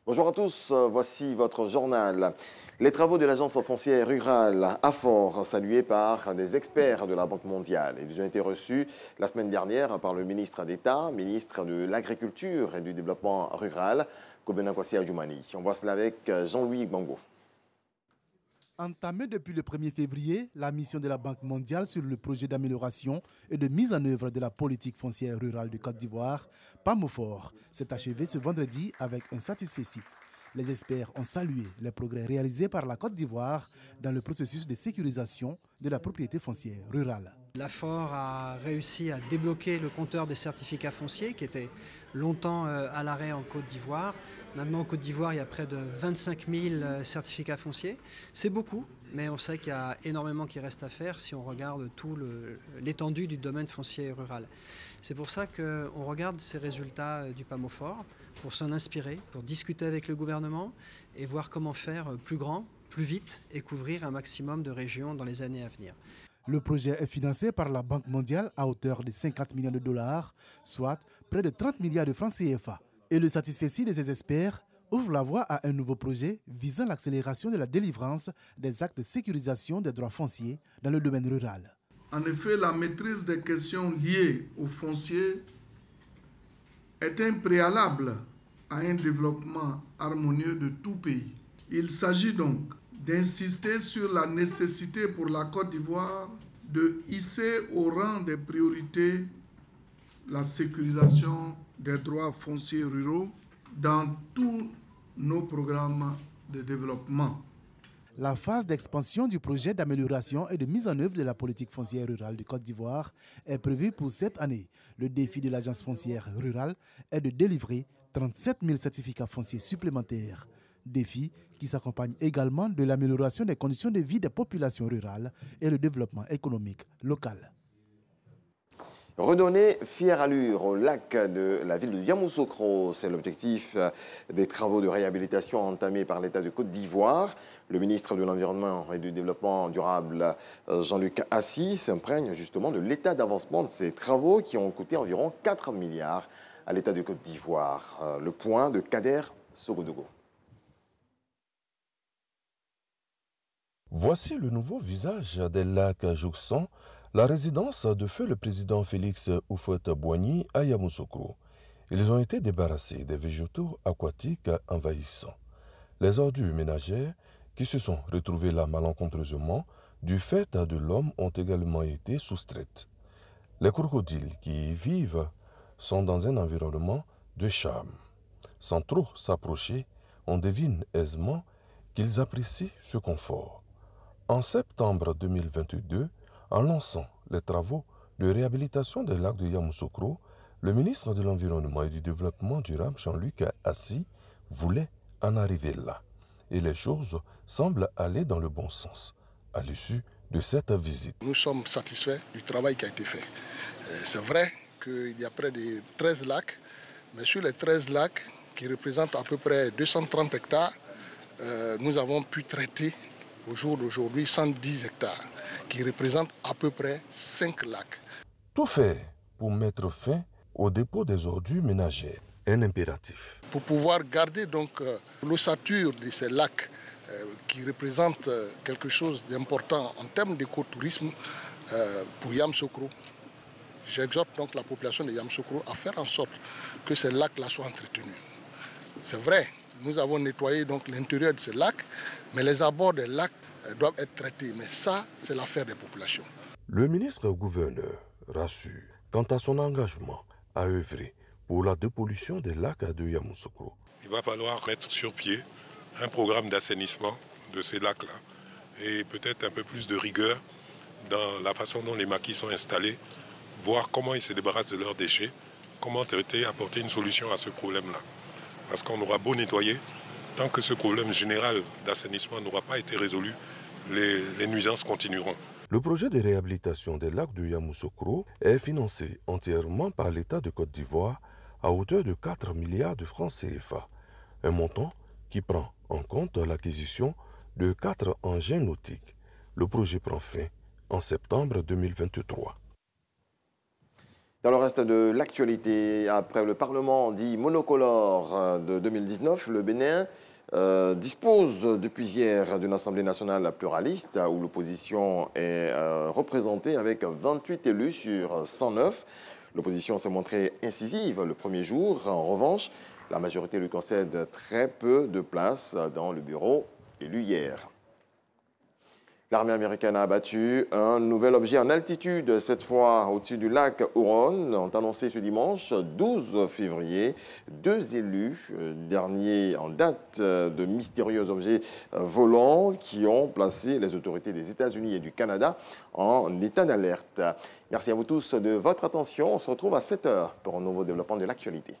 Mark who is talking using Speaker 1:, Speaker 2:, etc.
Speaker 1: Bonjour à tous, voici votre journal. Les travaux de l'agence foncière rurale AFOR, salués par des experts de la Banque mondiale. Ils ont été reçus la semaine dernière par le ministre d'État, ministre de l'Agriculture et du Développement rural, Kobena Kwasi Adjoumani. On voit cela avec Jean-Louis Gbango.
Speaker 2: Entamée depuis le 1er février, la mission de la Banque mondiale sur le projet d'amélioration et de mise en œuvre de la politique foncière rurale de Côte d'Ivoire, PAMOFOR, s'est achevée ce vendredi avec un satisfecit. Les experts ont salué les progrès réalisés par la Côte d'Ivoire dans le processus de sécurisation de la propriété foncière rurale.
Speaker 3: L'AFOR a réussi à débloquer le compteur des certificats fonciers qui était longtemps à l'arrêt en Côte d'Ivoire. Maintenant en Côte d'Ivoire, il y a près de 25 000 certificats fonciers. C'est beaucoup, mais on sait qu'il y a énormément qui reste à faire si on regarde tout l'étendue du domaine foncier rural. C'est pour ça qu'on regarde ces résultats du PAMOFOR pour s'en inspirer, pour discuter avec le gouvernement et voir comment faire plus grand, plus vite et couvrir un maximum de régions dans les années à venir.
Speaker 2: Le projet est financé par la Banque mondiale à hauteur de 50 millions de dollars, soit près de 30 milliards de francs CFA. Et le satisfecit de ces experts ouvre la voie à un nouveau projet visant l'accélération de la délivrance des actes de sécurisation des droits fonciers dans le domaine rural.
Speaker 4: En effet, la maîtrise des questions liées au foncier est un préalable à un développement harmonieux de tout pays. Il s'agit donc d'insister sur la nécessité pour la Côte d'Ivoire de hisser au rang des priorités la sécurisation des droits fonciers ruraux dans tous nos programmes de développement.
Speaker 2: La phase d'expansion du projet d'amélioration et de mise en œuvre de la politique foncière rurale de Côte d'Ivoire est prévue pour cette année. Le défi de l'agence foncière rurale est de délivrer 37 000 certificats fonciers supplémentaires. Défi qui s'accompagne également de l'amélioration des conditions de vie des populations rurales et le développement économique local.
Speaker 1: Redonner fière allure au lac de la ville de Yamoussoukro, c'est l'objectif des travaux de réhabilitation entamés par l'État de Côte d'Ivoire. Le ministre de l'Environnement et du Développement durable, Jean-Luc Assis, s'imprègne justement de l'état d'avancement de ces travaux qui ont coûté environ 4 milliards à l'État de Côte d'Ivoire. Le point de Kader Sogodogo.
Speaker 5: Voici le nouveau visage des lacs jouxtant la résidence de feu le président Félix Houphouët-Boigny à Yamoussoukro. Ils ont été débarrassés des végétaux aquatiques envahissants. Les ordures ménagères qui se sont retrouvées là malencontreusement du fait de l'homme ont également été soustraites. Les crocodiles qui y vivent sont dans un environnement de charme. Sans trop s'approcher, on devine aisément qu'ils apprécient ce confort. En septembre 2022, en lançant les travaux de réhabilitation des lacs de Yamoussoukro, le ministre de l'Environnement et du Développement durable, Jean-Luc Assis, voulait en arriver là. Et les choses semblent aller dans le bon sens à l'issue de cette visite.
Speaker 6: Nous sommes satisfaits du travail qui a été fait. C'est vrai qu'il y a près de 13 lacs, mais sur les 13 lacs, qui représentent à peu près 230 hectares, nous avons pu traiter au jour d'aujourd'hui 110 hectares, qui représentent à peu près 5 lacs.
Speaker 5: Tout fait pour mettre fin au dépôt des ordures ménagères, un impératif.
Speaker 6: Pour pouvoir garder donc l'ossature de ces lacs qui représentent quelque chose d'important en termes d'écotourisme pour Yamoussoukro, j'exhorte donc la population de Yamoussoukro à faire en sorte que ces lacs-là soient entretenus. C'est vrai, nous avons nettoyé donc l'intérieur de ces lacs, mais les abords des lacs doivent être traités. Mais ça, c'est l'affaire des populations.
Speaker 5: Le ministre-gouverneur rassure quant à son engagement à œuvrer pour la dépollution des lacs de Yamoussoukro.
Speaker 7: Il va falloir mettre sur pied un programme d'assainissement de ces lacs-là et peut-être un peu plus de rigueur dans la façon dont les maquis sont installés, voir comment ils se débarrassent de leurs déchets, comment traiter, apporter une solution à ce problème-là. Parce qu'on aura beau nettoyer, tant que ce problème général d'assainissement n'aura pas été résolu, les nuisances continueront.
Speaker 5: Le projet de réhabilitation des lacs de Yamoussoukro est financé entièrement par l'État de Côte d'Ivoire à hauteur de 4 milliards de francs CFA, un montant qui prend en compte l'acquisition de 4 engins nautiques. Le projet prend fin en septembre 2023.
Speaker 1: Dans le reste de l'actualité, après le Parlement dit monocolore de 2019, le Bénin dispose depuis hier d'une Assemblée nationale pluraliste où l'opposition est représentée avec 28 élus sur 109. L'opposition s'est montrée incisive le premier jour. En revanche, la majorité lui concède très peu de place dans le bureau élu hier. L'armée américaine a abattu un nouvel objet en altitude, cette fois au-dessus du lac Huron, ont annoncé ce dimanche 12 février. 2 élus, derniers en date, de mystérieux objets volants qui ont placé les autorités des États-Unis et du Canada en état d'alerte. Merci à vous tous de votre attention. On se retrouve à 7 h pour un nouveau développement de l'actualité.